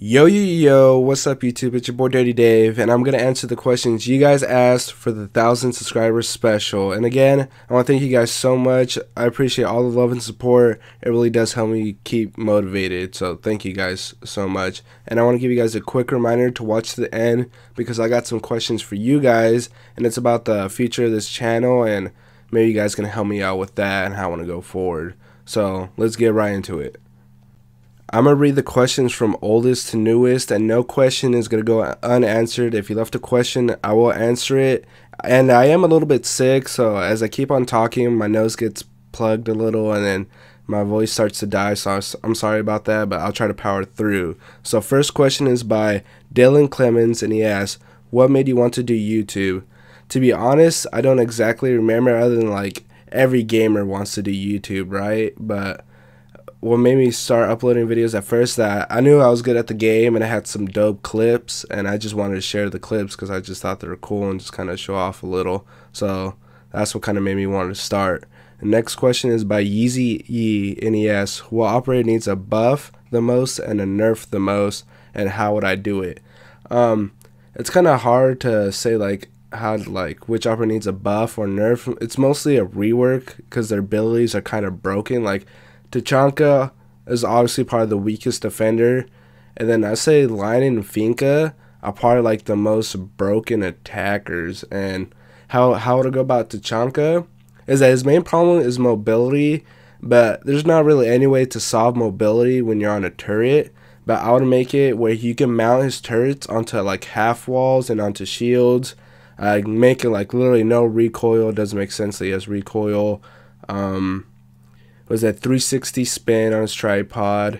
Yo, what's up YouTube? It's your boy Dirty Dave, and I'm going to answer the questions you guys asked for the 1,000 subscribers special. And again, I want to thank you guys so much. I appreciate all the love and support. It really does help me keep motivated, so thank you guys so much. And I want to give you guys a quick reminder to watch to the end, because I got some questions for you guys, and it's about the future of this channel, and maybe you guys can help me out with that and how I want to go forward. So let's get right into it. I'm going to read the questions from oldest to newest, and no question is going to go unanswered. If you left a question, I will answer it. And I am a little bit sick, so as I keep on talking, my nose gets plugged a little, and then my voice starts to die, so I'm sorry about that, but I'll try to power through. So first question is by Dylan Clemens, and he asks, what made you want to do YouTube? To be honest, I don't exactly remember, other than like every gamer wants to do YouTube, right? But what made me start uploading videos at first, that I knew I was good at the game and I had some dope clips, and I just wanted to share the clips because I just thought they were cool and just kind of show off a little. So that's what kind of made me want to start. The next question is by Yeezy Yee, and he asks, what operator needs a buff the most and a nerf the most, and how would I do it? It's kind of hard to say like which operator needs a buff or nerf. It's mostly a rework because their abilities are kind of broken. Like Tachanka is obviously probably the weakest defender, and then I say Lion and Finka are probably like the most broken attackers. And how to go about Tachanka is that his main problem is mobility, but there's not really any way to solve mobility when you're on a turret. But I would make it where you can mount his turrets onto like half walls and onto shields, making like literally no recoil. It doesn't make sense that he has recoil. Was that 360 spin on his tripod,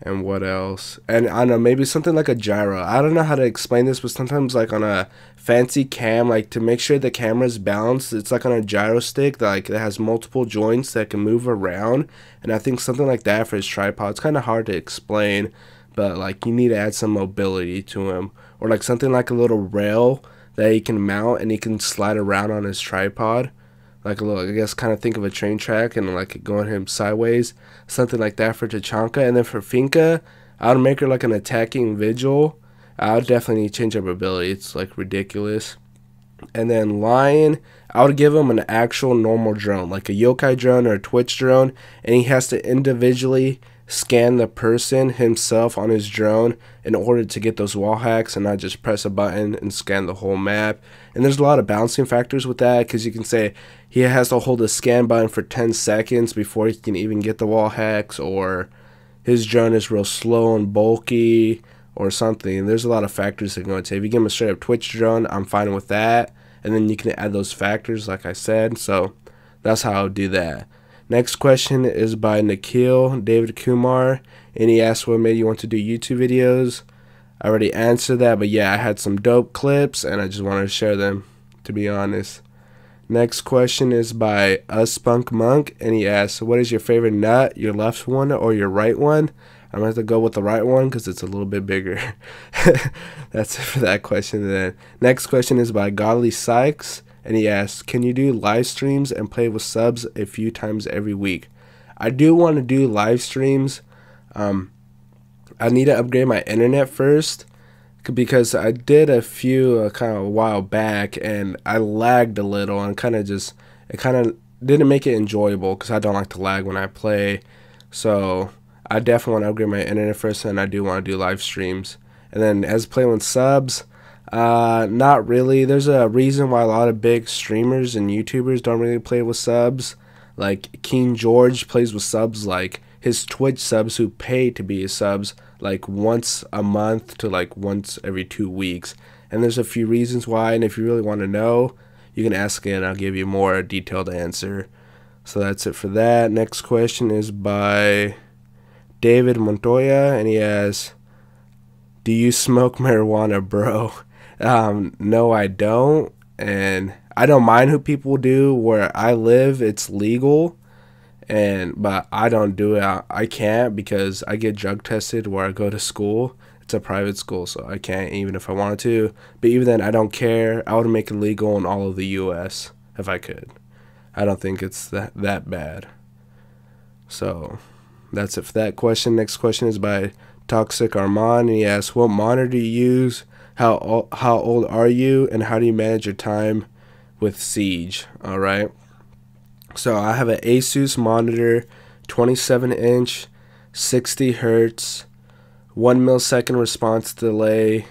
and what else? And I don't know, maybe something like a gyro. I don't know how to explain this, but sometimes like on a fancy cam, like to make sure the camera's balanced, it's like on a gyro stick that has multiple joints that can move around. And I think something like that for his tripod. It's kind of hard to explain, but like you need to add some mobility to him, or like something like a little rail that he can mount and he can slide around on his tripod. Like a little, I guess, kind of think of a train track and like going him sideways, something like that for Tachanka. And then for Finka, I would make her like an attacking vigil. I would definitely need to change up her ability. It's like ridiculous. And then Lion, I would give him an actual normal drone, like a yokai drone or a Twitch drone, and he has to individually scan the person himself on his drone in order to get those wall hacks, and not just press a button and scan the whole map. And there's a lot of balancing factors with that, because you can say he has to hold the scan button for 10 seconds before he can even get the wall hacks, or his drone is real slow and bulky or something. And there's a lot of factors that go into it. If you give him a straight up Twitch drone, I'm fine with that, and then you can add those factors like I said. So that's how I would do that. Next question is by Nikhil David Kumar, and he asked what made you want to do YouTube videos. I already answered that, but yeah, I had some dope clips and I just wanted to share them, to be honest. Next question is by Uspunk Monk, and he asks, what is your favorite nut, your left one or your right one? I'm going to have to go with the right one because it's a little bit bigger. That's it for that question. Then next question is by Godly Sykes, and he asks, can you do live streams and play with subs a few times every week? I do want to do live streams. I need to upgrade my internet first, because I did a few kind of a while back, and I lagged a little, and it kind of didn't make it enjoyable, because I don't like to lag when I play. So I definitely want to upgrade my internet first, and I do want to do live streams. And then as playing with subs, not really. There's a reason why a lot of big streamers and YouTubers don't really play with subs. Like King George plays with subs, like his Twitch subs who pay to be his subs, like once a month to like once every 2 weeks. And there's a few reasons why, and if you really want to know, you can ask it and I'll give you a more detailed answer. So that's it for that. Next question is by David Montoya, and he asks, do you smoke marijuana, bro? No, I don't, and I don't mind who people do. Where I live, it's legal, but I don't do it. I can't, because I get drug tested where I go to school. It's a private school, so I can't, even if I wanted to. But even then, I don't care. I would make it legal in all of the U.S. if I could. I don't think it's that bad. So that's it for that question. Next question is by Toxic Armand, and he asks, what monitor do you use? How old are you? And how do you manage your time with Siege? All right. So I have an Asus monitor, 27-inch, 60 hertz, 1 millisecond response delay,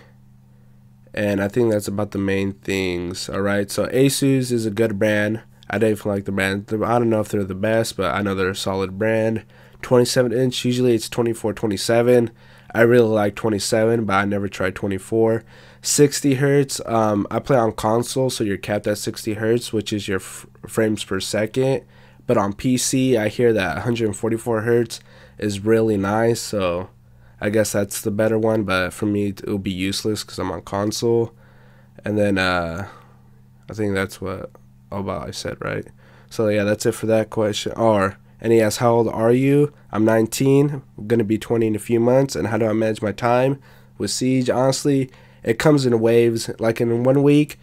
and I think that's about the main things. All right. So Asus is a good brand. I definitely like the brand. I don't know if they're the best, but I know they're a solid brand. 27-inch, usually it's 24, 27. I really like 27, but I never tried 24. 60 hertz, I play on console, so you're capped at 60 hertz, which is your frames per second. But on PC, I hear that 144 hertz is really nice, so I guess that's the better one. But for me, it will be useless because I'm on console. And then I think that's what I said, right? So yeah, that's it for that question. And he asks, how old are you? I'm 19. I'm going to be 20 in a few months. And how do I manage my time with Siege? Honestly, it comes in waves. Like in 1 week,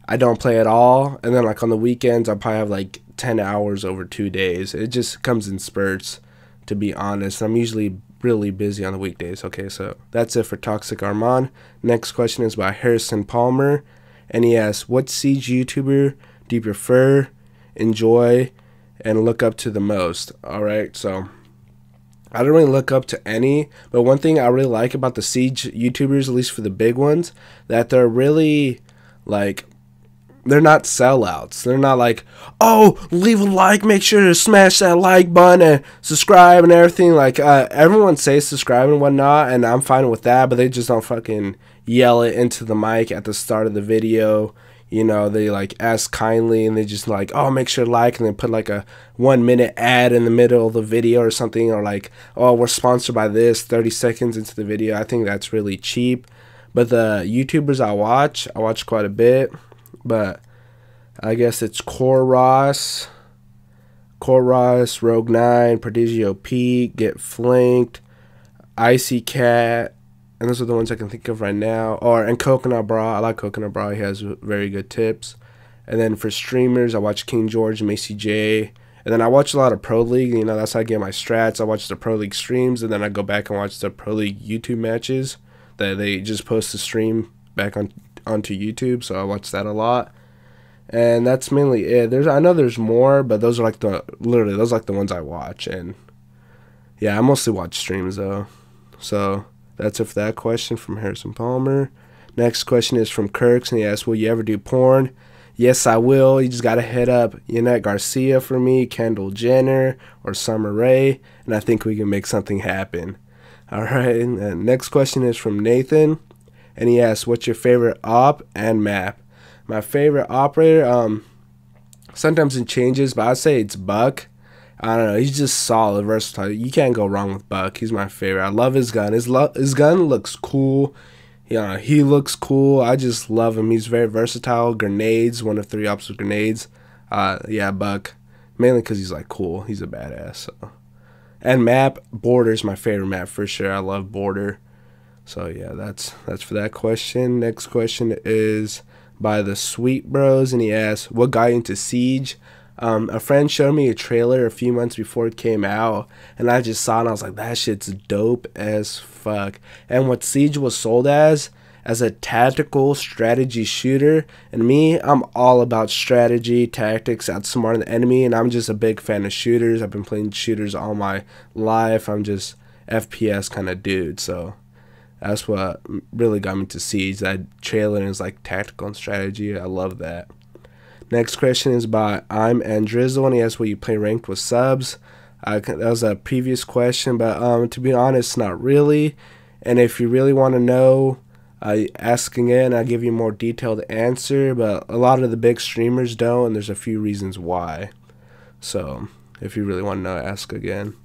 I don't play at all. And then like on the weekends, I probably have like 10 hours over 2 days. It just comes in spurts, to be honest. I'm usually really busy on the weekdays. Okay, so that's it for Toxic Armand. Next question is by Harrison Palmer. And he asks, what Siege YouTuber do you prefer, enjoy, and look up to the most? All right, so I don't really look up to any, but one thing I really like about the Siege YouTubers, at least for the big ones, that they're really like, they're not sellouts. They're not like, oh, leave a like, make sure to smash that like button and subscribe and everything. Like everyone says subscribe and whatnot, and I'm fine with that, but they just don't fucking yell it into the mic at the start of the video. You know, they like ask kindly, and they just like, oh, make sure to like, and then put like a 1 minute ad in the middle of the video or something, or like, oh, we're sponsored by this 30 seconds into the video. I think that's really cheap. But the YouTubers I watch quite a bit, but I guess it's Core Ross, Rogue 9, Prodigio Pete, Get Flanked, Icy Cat, and those are the ones I can think of right now. And Coconut Bra. I like Coconut Bra. He has very good tips. And then for streamers, I watch King George, Macy J. And then I watch a lot of Pro League. You know, that's how I get my strats. I watch the Pro League streams, and then I go back and watch the Pro League YouTube matches that they just post the stream back onto YouTube. So I watch that a lot. And that's mainly it. I know there's more, but those are like the ones I watch. And yeah, I mostly watch streams though. So that's it for that question from Harrison Palmer. Next question is from Kirks, and he asks, will you ever do porn? Yes, I will. You just got to hit up Yanette Garcia for me, Kendall Jenner, or Summer Rae, and I think we can make something happen. All right, and next question is from Nathan, and he asks, what's your favorite op and map? My favorite operator, sometimes it changes, but I'd say it's Buck. I don't know. He's just solid, versatile. You can't go wrong with Buck. He's my favorite. I love his gun. His gun looks cool. Yeah, he looks cool. I just love him. He's very versatile. Grenades, 1 of 3 ops with grenades. Yeah, Buck. Mainly because he's like cool. He's a badass. So. And map, Border's my favorite map for sure. I love Border. So yeah, that's for that question. Next question is by the Sweet Bros, and he asks, what got you into Siege? A friend showed me a trailer a few months before it came out, and I just saw it and I was like, that shit's dope as fuck. And what Siege was sold as a tactical strategy shooter, and me, I'm all about strategy, tactics, outsmarting the enemy, and I'm just a big fan of shooters. I've been playing shooters all my life. I'm just FPS kind of dude, so that's what really got me to Siege. That trailer is like tactical and strategy. I love that. Next question is by A.M.A, and he asks, will you play ranked with subs? That was a previous question, but to be honest, not really. And if you really want to know, ask again. I'll give you a more detailed answer, but a lot of the big streamers don't, and there's a few reasons why. So if you really want to know, ask again.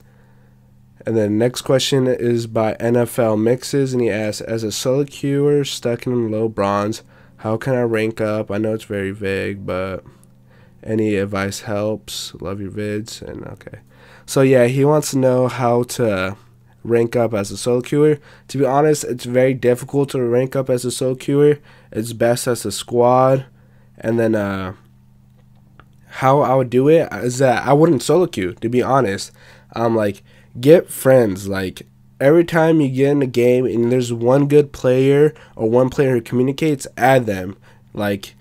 And then next question is by NFL Mixes, and he asks, as a solo queuer stuck in low bronze, how can I rank up? I know it's very vague, but any advice helps. Love your vids. And okay. So yeah, he wants to know how to rank up as a solo queuer. To be honest, it's very difficult to rank up as a solo queuer. It's best as a squad. And then how I would do it is that I wouldn't solo queue, to be honest. Like, get friends. Like, every time you get in a game and there's one good player or one player who communicates, add them. Like,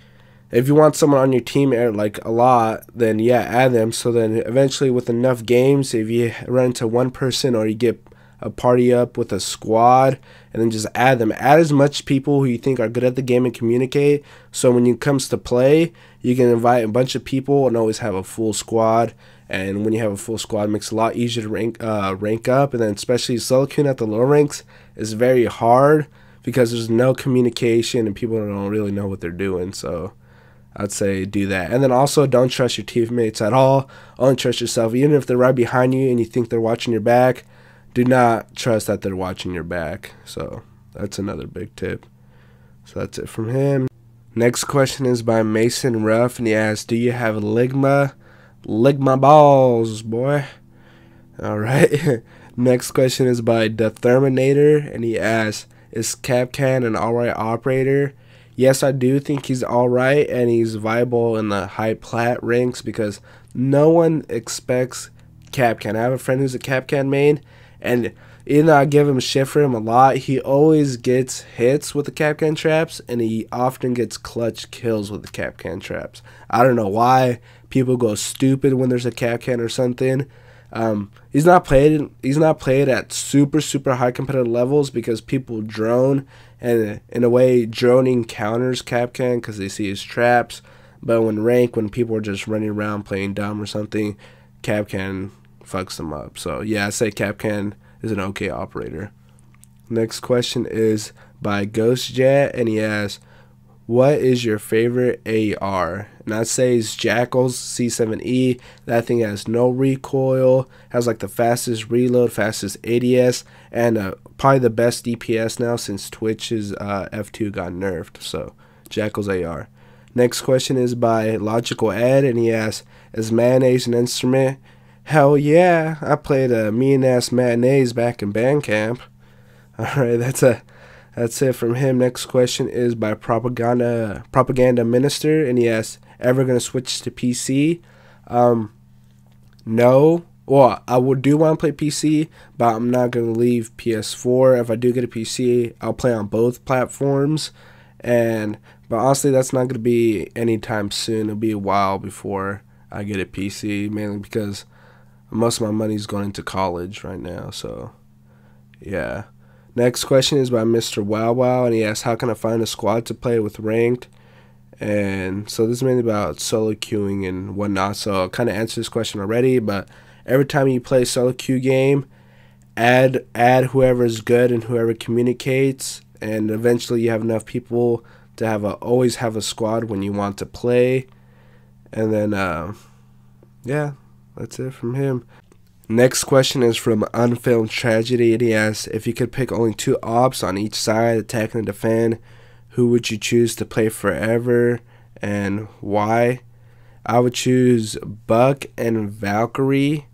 if you want someone on your team like a lot, then yeah, add them. So then eventually with enough games, if you run into one person or you get a party up with a squad, and then just add them. Add as much people who you think are good at the game and communicate. So when it comes to play, you can invite a bunch of people and always have a full squad. And when you have a full squad, it makes it a lot easier to rank up. And then especially solo queuing at the low ranks is very hard because there's no communication and people don't really know what they're doing. So I'd say do that. And then also don't trust your teammates at all. Only trust yourself. Even if they're right behind you and you think they're watching your back, do not trust that they're watching your back. So that's another big tip. So that's it from him. Next question is by Mason Ruff, and he asks, do you have Ligma? Ligma balls, boy. All right. Next question is by The Terminator, and he asks, is Kapkan an alright operator? Yes, I do think he's alright, and he's viable in the high plat ranks because no one expects Kapkan. I have a friend who's a Kapkan main, and even though I give him shit for him a lot, he always gets hits with the Kapkan traps, and he often gets clutch kills with the Kapkan traps. I don't know why people go stupid when there's a Kapkan or something. He's not played at super high competitive levels because people drone, and in a way droning counters Kapkan because they see his traps. But when people are just running around playing dumb or something, Kapkan fucks them up. So yeah, I say Kapkan is an okay operator. Next question is by GhostJet, and he asks, what is your favorite AR? And I'd say it's Jackal's C7E. That thing has no recoil, has like the fastest reload, fastest ADS, and probably the best DPS now since Twitch's F2 got nerfed. So Jackal's AR. Next question is by Logical Ed, and he asks, is mayonnaise an instrument? Hell yeah, I played a mean-ass mayonnaise back in band camp. Alright, that's it from him. Next question is by Propaganda Minister, and he asks, ever gonna switch to PC? No. Well, I do want to play PC, but I'm not gonna leave PS4. If I do get a PC, I'll play on both platforms. But honestly, that's not gonna be anytime soon. It'll be a while before I get a PC, mainly because most of my money's going into college right now. So yeah. Next question is by Mr. Wow Wow, and he asks, how can I find a squad to play with ranked? And so this is mainly about solo queuing and whatnot. So I kind of answered this question already, but every time you play a solo queue game, add whoever's good and whoever communicates, and eventually you have enough people to always have a squad when you want to play. And then yeah, that's it from him. Next question is from Unfilmed Tragedy, and he asks, if you could pick only 2 ops on each side, attack and defend, who would you choose to play forever and why? I would choose Buck and Valkyrie.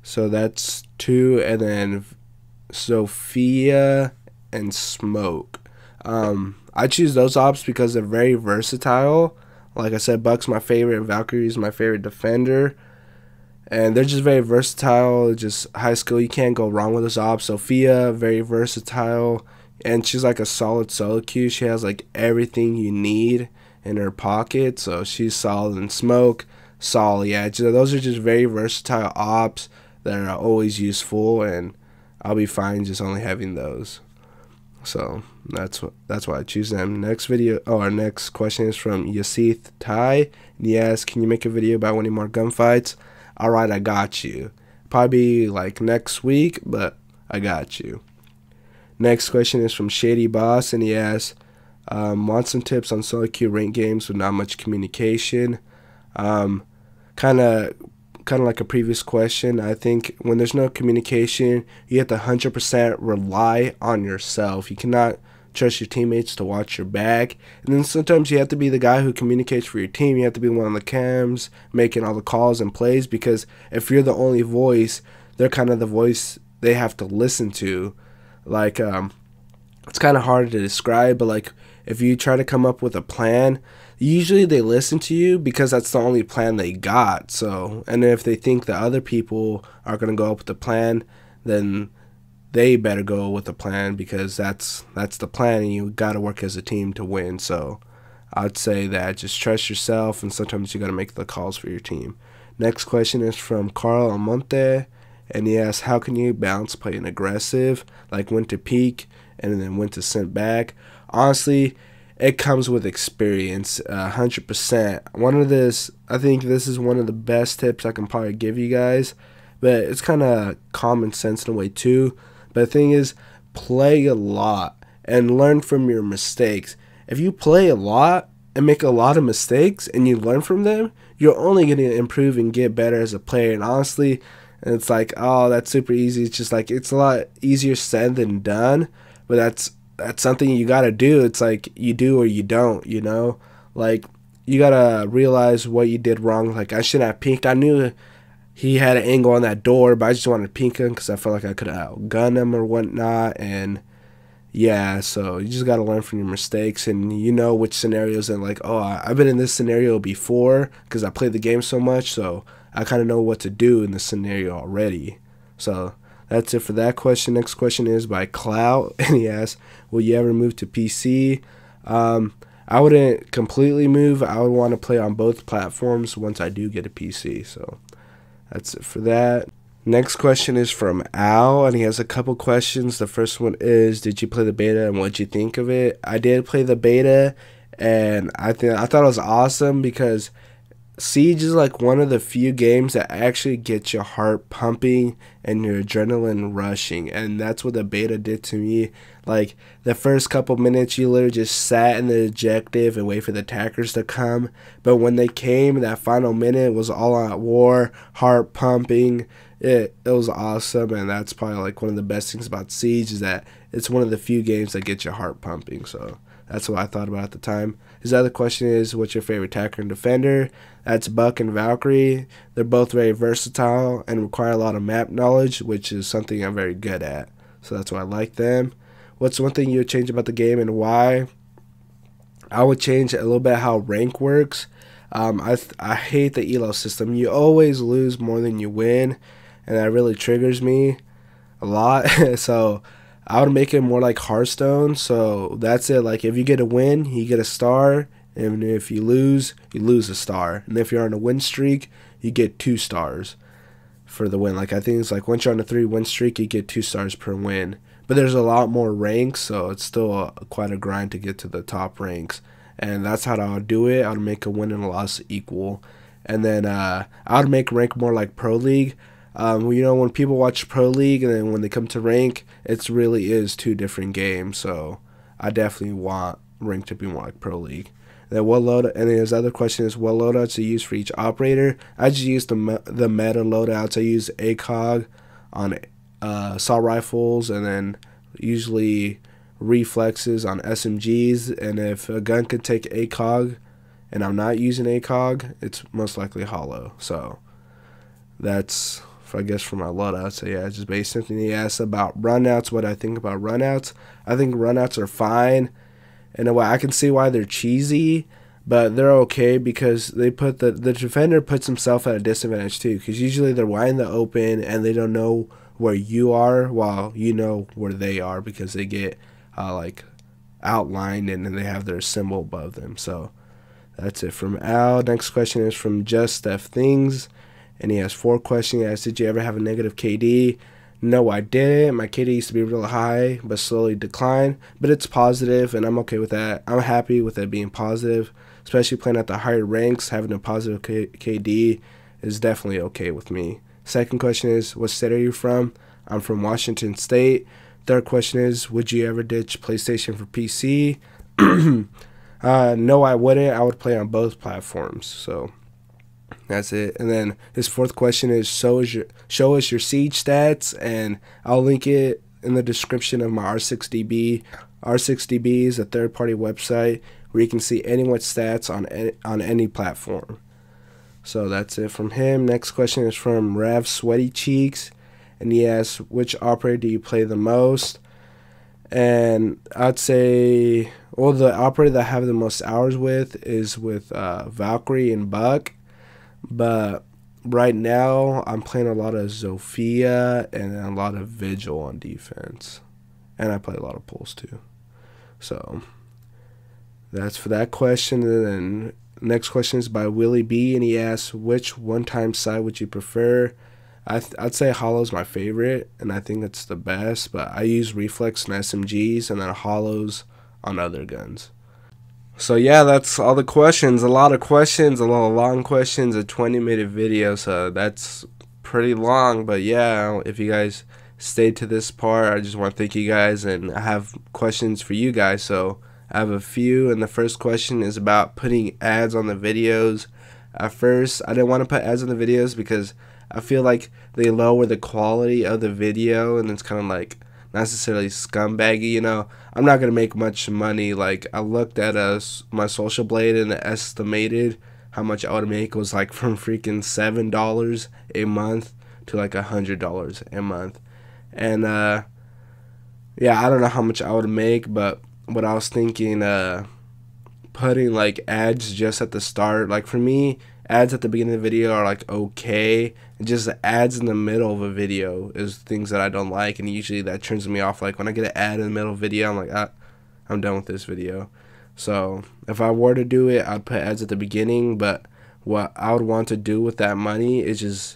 So that's 2, and then Sophia and Smoke. I choose those ops because they're very versatile. Like I said, Buck's my favorite, Valkyrie's my favorite defender. And they're just very versatile, just high skill. You can't go wrong with this op. Sophia, very versatile. And she's like a solid solo queue. She has like everything you need in her pocket. So she's solid. And Smoke, solid. Yeah, those are just very versatile ops that are always useful. And I'll be fine just only having those. So that's why I choose them. Next question is from Yasith Tai. And he asks, can you make a video about winning more gunfights? Alright, I got you. Probably like next week, but I got you. Next question is from Shady Boss, and he asks, want some tips on solo queue rank games with not much communication. Kind of like a previous question. I think when there's no communication, you have to 100% rely on yourself. You cannot trust your teammates to watch your back, and then sometimes you have to be the guy who communicates for your team. You have to be one of the cams making all the calls and plays, because if you're the only voice, they're kind of the voice they have to listen to. Like it's kind of hard to describe, but like if you try to come up with a plan, usually they listen to you because that's the only plan they got. So, and if they think the other people are going to go up with the plan, then they better go with a plan, because that's the plan, and you got to work as a team to win. So I'd say that just trust yourself, and sometimes you got to make the calls for your team. Next question is from Carl Almonte, and he asks, how can you balance playing aggressive, like when to peek and then when to send back? Honestly, it comes with experience, 100%. I think this is one of the best tips I can probably give you guys, but it's kind of common sense in a way too. But the thing is, play a lot and learn from your mistakes. If you play a lot and make a lot of mistakes and you learn from them, you're only going to improve and get better as a player. And honestly, it's like, oh, that's super easy. It's just like, it's a lot easier said than done, but that's something you got to do. It's like you do or you don't, you know? Like, you got to realize what you did wrong. Like, I shouldn't have peeked. I knew he had an angle on that door, but I just wanted to peek him because I felt like I could have outgunned him or whatnot. And yeah, so you just got to learn from your mistakes, and you know which scenarios, and like, oh, I've been in this scenario before because I played the game so much, so I kind of know what to do in this scenario already. So that's it for that question. Next question is by Clout, and he asks, will you ever move to PC? I wouldn't completely move. I would want to play on both platforms once I do get a PC, so that's it for that. Next question is from Al, and he has a couple questions. The first one is, did you play the beta and what'd you think of it? I did play the beta, and I thought it was awesome, because Siege is like one of the few games that actually get your heart pumping and your adrenaline rushing, and that's what the beta did to me. Like, the first couple minutes, you literally just sat in the objective and wait for the attackers to come, but when they came, that final minute was all out war, heart pumping. It was awesome, and that's probably like one of the best things about Siege, is that it's one of the few games that get your heart pumping. So that's what I thought about at the time. His other question is, what's your favorite attacker and defender? That's Buck and Valkyrie. They're both very versatile and require a lot of map knowledge, which is something I'm very good at. So that's why I like them. What's one thing you would change about the game and why? I would change a little bit how rank works. I hate the elo system. You always lose more than you win, and that really triggers me a lot. So I would make it more like Hearthstone. So that's it. Like, if you get a win, you get a star, and if you lose a star. And if you're on a win streak, you get 2 stars for the win. Like, I think it's like once you're on a 3 win streak, you get 2 stars per win. But there's a lot more ranks, so it's still quite a grind to get to the top ranks. And that's how I would do it. I would make a win and a loss equal. And then I would make rank more like Pro League. You know, when people watch Pro League and then when they come to rank, it really is 2 different games. So I definitely want rank to be more like Pro League. And then what loadout? And then his other question is, what loadouts to use for each operator? I just use the meta loadouts. I use ACOG on assault rifles, and then usually reflexes on SMGs. And if a gun could take ACOG and I'm not using ACOG, it's most likely hollow. So that's, I guess, for my loadout. So yeah, just basically he asked about runouts, what I think about runouts. I think runouts are fine. In a way, I can see why they're cheesy, but they're okay, because they put the defender puts himself at a disadvantage too, because usually they're wide in the open and they don't know where you are while you know where they are, because they get like outlined and then they have their symbol above them. So that's it from Al. Next question is from Just Steph Things, and he has 4 questions. He asks, did you ever have a negative KD? No, I didn't. My KD used to be real high, but slowly declined. But it's positive, and I'm okay with that. I'm happy with it being positive, especially playing at the higher ranks. Having a positive KD is definitely okay with me. Second question is, what state are you from? I'm from Washington State. Third question is, would you ever ditch PlayStation for PC? No, I wouldn't. I would play on both platforms. So that's it. And then his fourth question is, show us your Siege stats, and I'll link it in the description of my R6DB. R6DB is a third-party website where you can see anyone's stats on any platform. So that's it from him. Next question is from Rav Sweaty Cheeks, and he asks, which operator do you play the most? And I'd say, well, the operator that I have the most hours with is with Valkyrie and Buck. But right now I'm playing a lot of Zofia and a lot of Vigil on defense, and I play a lot of pulls too. So that's for that question. And then next question is by Willie B, and he asks, which one-time sight would you prefer? I'd say Hollow's my favorite, and I think it's the best, but I use Reflex and SMGs, and then Hollows on other guns. So yeah, that's all the questions. A lot of questions, a lot of long questions, a 20-minute video, so that's pretty long. But yeah, if you guys stayed to this part, I just want to thank you guys, and I have questions for you guys. So I have a few, and the first question is about putting ads on the videos. At first, I didn't want to put ads on the videos because I feel like they lower the quality of the video, and it's kind of like not necessarily scumbaggy, you know. I'm not gonna make much money. Like, I looked at my Social Blade and estimated how much I would make. It was like from freaking $7 a month to like $100 a month, and yeah, I don't know how much I would make, but what I was thinking, putting like ads just at the start. Like for me, ads at the beginning of the video are like okay. Just ads in the middle of a video is things that I don't like, and usually that turns me off. Like when I get an ad in the middle of a video, I'm like, I'm done with this video. So if I were to do it, I'd put ads at the beginning, but what I would want to do with that money is just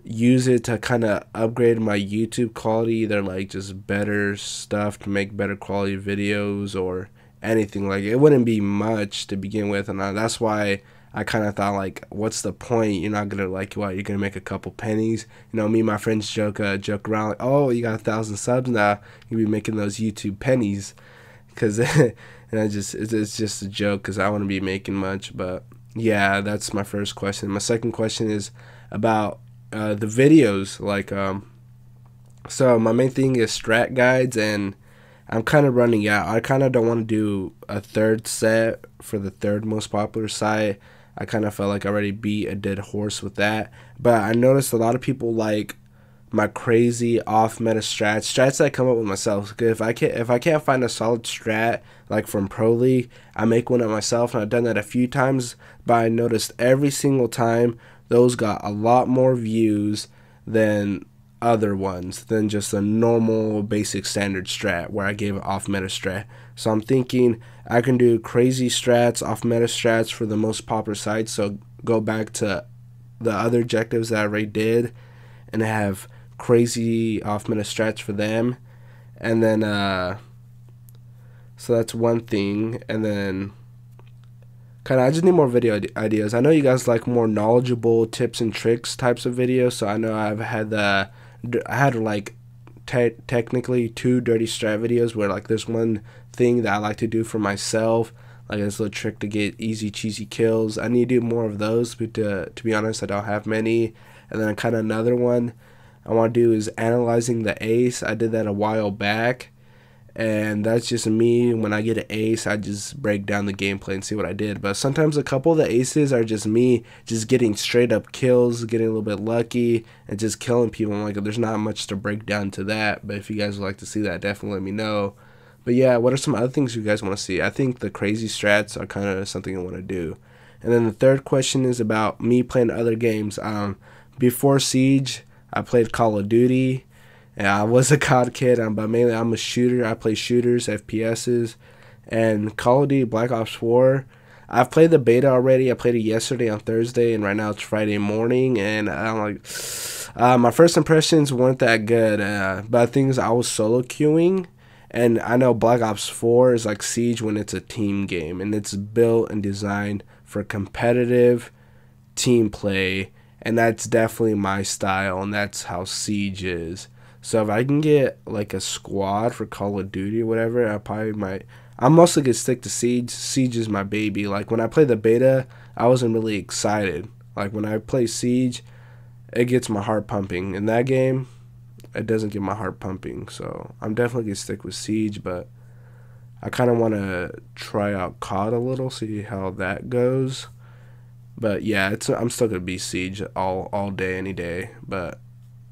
use it to kind of upgrade my YouTube quality, either like just better stuff to make better quality videos or anything. Like it wouldn't be much to begin with, and that's why I kind of thought, like, what's the point? You're not gonna, like, what, you're gonna make a couple pennies. You know, me and my friends joke around like, oh, you got 1,000 subs now, you'll be making those YouTube pennies, because and it's just a joke, because I wouldn't be making much. But yeah, that's my first question. My second question is about the videos. Like so my main thing is strat guides, and I'm kind of running out. I kind of don't want to do a third set for the third most popular site. I kind of felt like I already beat a dead horse with that. But I noticed a lot of people like my crazy off meta strats that I come up with myself. If I can't find a solid strat like from Pro League, I make one up myself, and I've done that a few times. But I noticed every single time those got a lot more views than other ones, than just a normal basic standard strat where I gave an off meta strat. So I'm thinking I can do crazy strats, off meta strats for the most popular sites. So go back to the other objectives that I already did and have crazy off meta strats for them. And then so that's one thing. And then kind of I just need more video ideas. I know you guys like more knowledgeable tips and tricks types of videos, so I know I had like technically 2 dirty strat videos where like there's one thing that I like to do for myself, like this little trick to get easy cheesy kills. I need to do more of those, but to be honest, I don't have many. And then kind of another one I want to do is analyzing the ace. I did that a while back, and that's just me. When I get an ace, I just break down the gameplay and see what I did. But sometimes a couple of the aces are just me just getting straight up kills, getting a little bit lucky, and just killing people. I'm like, there's not much to break down to that. But if you guys would like to see that, definitely let me know. But yeah, what are some other things you guys want to see? I think the crazy strats are kind of something I want to do. And then the third question is about me playing other games. Before Siege, I played Call of Duty. Yeah, I was a COD kid, but mainly I'm a shooter. I play shooters, FPSs, and Call of Duty Black Ops 4. I've played the beta already. I played it yesterday on Thursday, and right now it's Friday morning. And I'm like, my first impressions weren't that good. But the thing is, I was solo queuing, and I know Black Ops 4 is like Siege when it's a team game, and it's built and designed for competitive team play, and that's definitely my style, and that's how Siege is. So if I can get like a squad for Call of Duty or whatever, I probably might. I'm mostly gonna stick to Siege. Siege is my baby. Like when I play the beta, I wasn't really excited. Like when I play Siege, it gets my heart pumping. In that game, it doesn't get my heart pumping. So I'm definitely gonna stick with Siege, but I kind of want to try out COD a little, see how that goes. But yeah, I'm still gonna be Siege all day, any day. But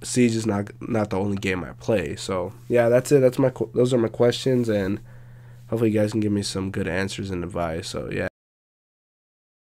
Siege is not the only game I play. So yeah, that's it. Those are my questions, and hopefully you guys can give me some good answers and advice. So yeah.